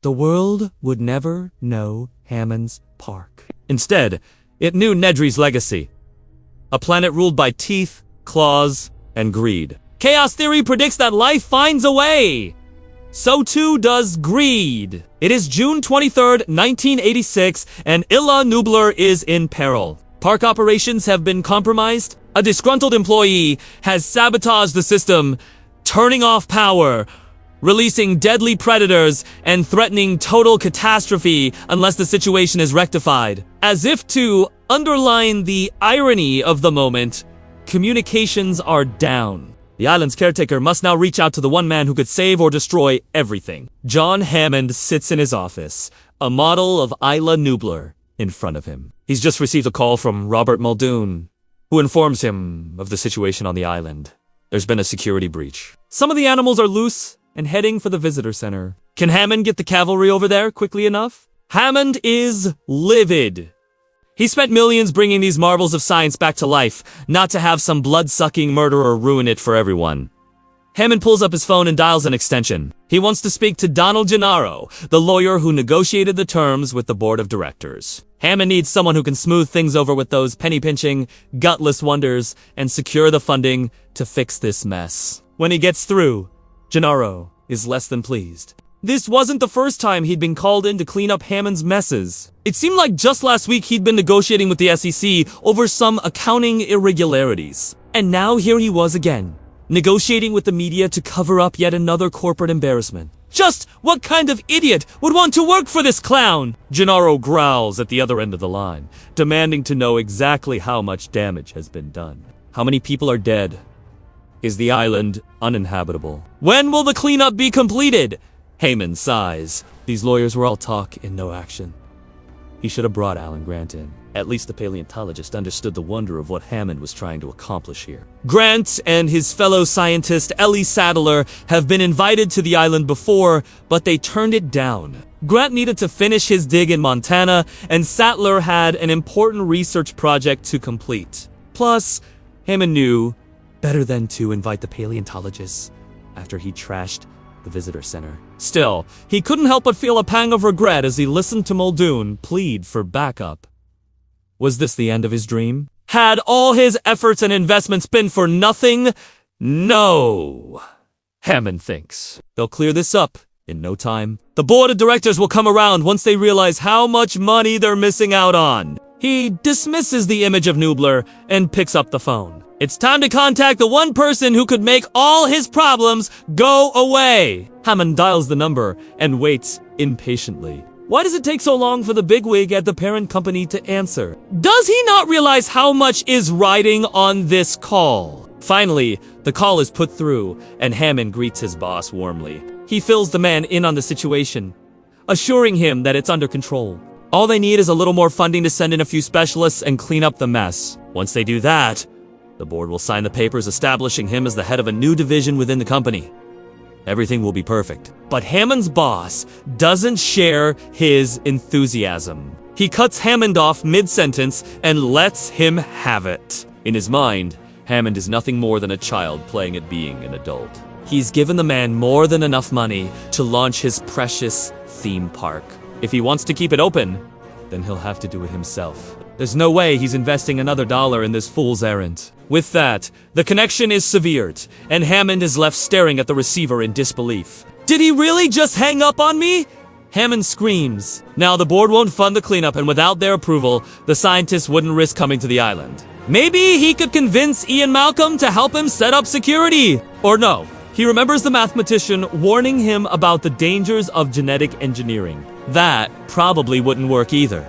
The world would never know Hammond's Park. Instead, it knew Nedry's legacy. A planet ruled by teeth, claws, and greed. Chaos theory predicts that life finds a way. So too does greed. It is June 23rd, 1986, and Isla Nublar is in peril. Park operations have been compromised. A disgruntled employee has sabotaged the system, turning off power, releasing deadly predators, and threatening total catastrophe unless the situation is rectified. As if to underline the irony of the moment, communications are down. The island's caretaker must now reach out to the one man who could save or destroy everything. John Hammond sits in his office, a model of Isla Nublar in front of him. He's just received a call from Robert Muldoon, who informs him of the situation on the island. There's been a security breach. Some of the animals are loose and heading for the visitor center. Can Hammond get the cavalry over there quickly enough? Hammond is livid. He spent millions bringing these marvels of science back to life, not to have some blood-sucking murderer ruin it for everyone. Hammond pulls up his phone and dials an extension. He wants to speak to Donald Gennaro, the lawyer who negotiated the terms with the board of directors. Hammond needs someone who can smooth things over with those penny-pinching, gutless wonders and secure the funding to fix this mess. When he gets through, Gennaro is less than pleased. This wasn't the first time he'd been called in to clean up Hammond's messes. It seemed like just last week he'd been negotiating with the SEC over some accounting irregularities. And now here he was again, negotiating with the media to cover up yet another corporate embarrassment. Just what kind of idiot would want to work for this clown? Gennaro growls at the other end of the line, demanding to know exactly how much damage has been done. How many people are dead? Is the island uninhabitable? When will the cleanup be completed? Hammond sighs. These lawyers were all talk and no action. He should have brought Alan Grant in. At least the paleontologist understood the wonder of what Hammond was trying to accomplish here. Grant and his fellow scientist Ellie Sattler have been invited to the island before, but they turned it down. Grant needed to finish his dig in Montana, and Sattler had an important research project to complete. Plus, Hammond knew better than to invite the paleontologists after he trashed the visitor center. Still, he couldn't help but feel a pang of regret as he listened to Muldoon plead for backup. Was this the end of his dream? Had all his efforts and investments been for nothing? No, Hammond thinks. They'll clear this up in no time. The board of directors will come around once they realize how much money they're missing out on. He dismisses the image of Nublar and picks up the phone. It's time to contact the one person who could make all his problems go away. Hammond dials the number and waits impatiently. Why does it take so long for the bigwig at the parent company to answer? Does he not realize how much is riding on this call? Finally, the call is put through, and Hammond greets his boss warmly. He fills the man in on the situation, assuring him that it's under control. All they need is a little more funding to send in a few specialists and clean up the mess. Once they do that, the board will sign the papers establishing him as the head of a new division within the company. Everything will be perfect. But Hammond's boss doesn't share his enthusiasm. He cuts Hammond off mid-sentence and lets him have it. In his mind, Hammond is nothing more than a child playing at being an adult. He's given the man more than enough money to launch his precious theme park. If he wants to keep it open, then he'll have to do it himself. There's no way he's investing another dollar in this fool's errand. With that, the connection is severed, and Hammond is left staring at the receiver in disbelief. Did he really just hang up on me? Hammond screams. Now the board won't fund the cleanup, and without their approval, the scientists wouldn't risk coming to the island. Maybe he could convince Ian Malcolm to help him set up security. Or no, he remembers the mathematician warning him about the dangers of genetic engineering. That probably wouldn't work either.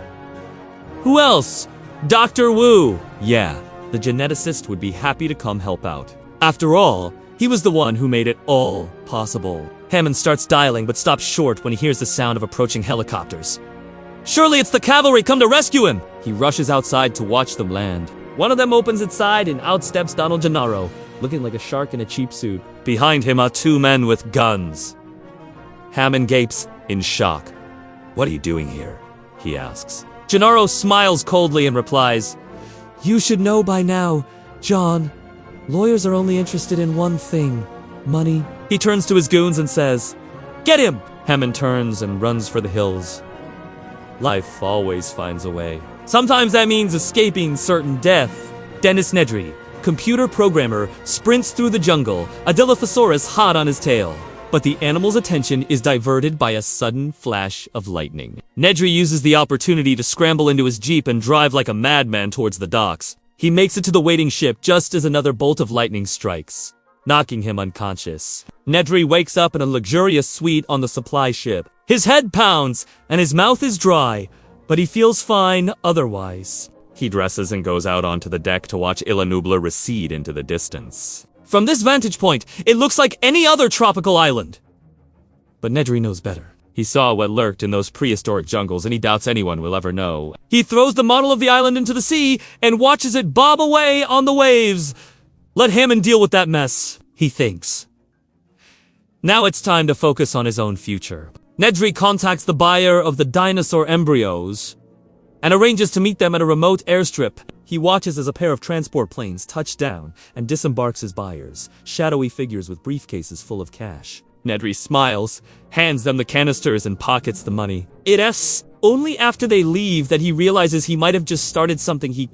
Who else? Dr. Wu. Yeah, the geneticist would be happy to come help out. After all, he was the one who made it all possible. Hammond starts dialing but stops short when he hears the sound of approaching helicopters. Surely it's the cavalry come to rescue him! He rushes outside to watch them land. One of them opens its side and out steps Donald Gennaro, looking like a shark in a cheap suit. Behind him are two men with guns. Hammond gapes in shock. What are you doing here? He asks. Gennaro smiles coldly and replies, You should know by now, John. Lawyers are only interested in one thing, money. He turns to his goons and says, Get him! Hammond turns and runs for the hills. Life always finds a way. Sometimes that means escaping certain death. Dennis Nedry, computer programmer, sprints through the jungle, a Dilophosaurus hot on his tail. But the animal's attention is diverted by a sudden flash of lightning. Nedry uses the opportunity to scramble into his jeep and drive like a madman towards the docks. He makes it to the waiting ship just as another bolt of lightning strikes, knocking him unconscious. Nedry wakes up in a luxurious suite on the supply ship. His head pounds, and his mouth is dry, but he feels fine otherwise. He dresses and goes out onto the deck to watch Isla Nublar recede into the distance. From this vantage point, it looks like any other tropical island. But Nedry knows better. He saw what lurked in those prehistoric jungles, and he doubts anyone will ever know. He throws the model of the island into the sea and watches it bob away on the waves. Let Hammond deal with that mess, he thinks. Now it's time to focus on his own future. Nedry contacts the buyer of the dinosaur embryos and arranges to meet them at a remote airstrip. He watches as a pair of transport planes touch down and disembarks his buyers, shadowy figures with briefcases full of cash. Nedry smiles, hands them the canisters, and pockets the money. It's only after they leave that he realizes he might have just started something he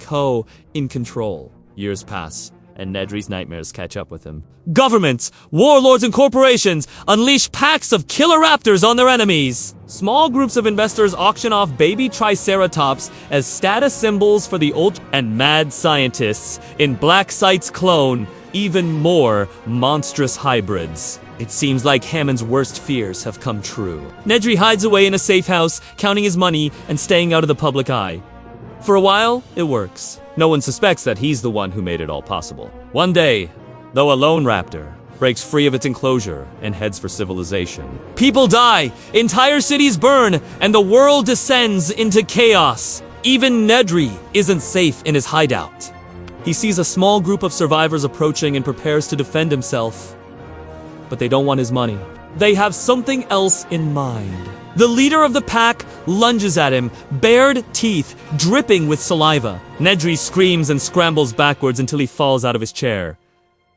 in control. Years pass, and Nedry's nightmares catch up with him. Governments, warlords, and corporations unleash packs of killer raptors on their enemies. Small groups of investors auction off baby triceratops as status symbols for the old, and mad scientists in Black Sight's clone even more monstrous hybrids. It seems like Hammond's worst fears have come true. Nedry hides away in a safe house, counting his money and staying out of the public eye. For a while, it works. No one suspects that he's the one who made it all possible. One day, though, a lone raptor breaks free of its enclosure and heads for civilization. People die, entire cities burn, and the world descends into chaos. Even Nedry isn't safe in his hideout. He sees a small group of survivors approaching and prepares to defend himself. But they don't want his money. They have something else in mind. The leader of the pack lunges at him, bared teeth, dripping with saliva. Nedry screams and scrambles backwards until he falls out of his chair.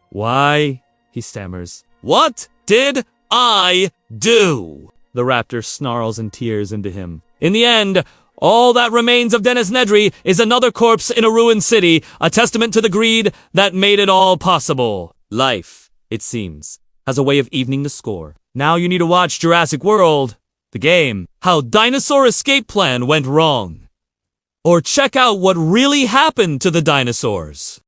Why? He stammers. What did I do? The raptor snarls and tears into him. In the end, all that remains of Dennis Nedry is another corpse in a ruined city, a testament to the greed that made it all possible. Life, it seems, has a way of evening the score. Now you need to watch Jurassic World, the game, how dinosaur escape plan went wrong. Or check out what really happened to the dinosaurs.